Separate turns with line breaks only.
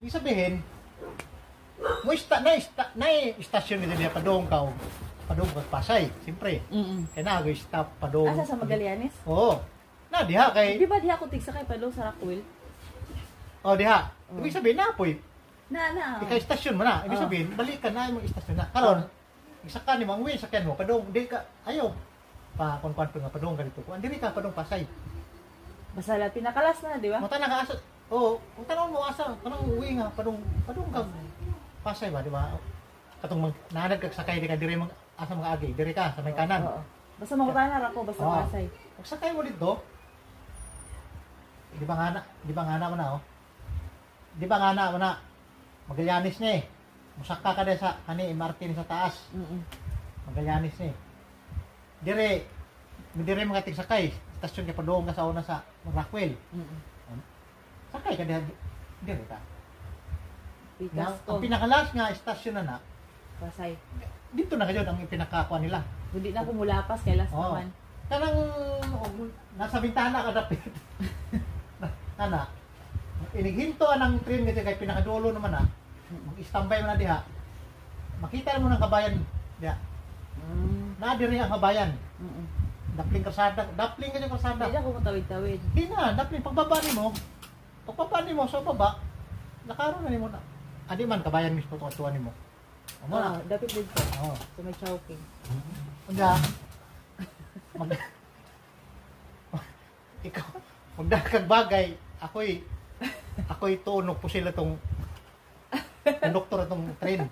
Ibig sabihin, mo na istasyon nila niya padong ka Pasay, siyempre. Kaya na stop padong.
Asa sa Magallanes?
Oo. Na diha kay.
Di ba diha ko tigsa kay padong sa Rockwell?
Oh, diha. Ibig sabihin na poy.
Na.
Ika istasyon mo na. Ibig sabihin, balikan na imong istasyon na. Karon, isa ka ni mangwin sa mo padong di ka ayaw. Pa kon nga padong ganito. Kung diri ka padong Pasay.
Basta la pinakalas na, di ba?
Mo tanang asa. Oo, kung tanong mo asa, kanang uwi nga padong ka. Pasay ba, di ba? Katong nanad kag sakay di ka diri mag asa mga agi, diri ka sa may kanan.
Oo. Basta makutanan ako basta Pasay.
Pag sakay mo dito, di ba nga na mo na, oh. Di ba nga na mo na, Magallanes na eh. Musaka ka din sa, MRT sa taas. Magallanes na eh. Dire mga tigsakay, stasyon ka pa doon ka sa una sa Rockwell. Sakay ka din, dire ka. Ang pinakalas nga, stasyon na
Pasay.
Dito na kayo ang pinakakuha nila.
Hindi na ako mulapas kay last naman.
Kanang nasa bintana ka dapit. Ana. Inighinto ang train kasi kay pinakadulo naman Mag-standby mo na diha. Makita mo ng kabayan diha. Na diri ang kabayan. Dapling kasada
Hindi
kasada.
na ako matawid-tawid.
Di na, dapling pagbaba nimo sa baba. Nakaroon na nimo na. Adi man kabayan mismo tuwa nimo. Amo na.
Dapat dito. So may chowking.
Unya. Ikaw, magdakag bagay, ako'y tuunok po sila tong konduktor atong train.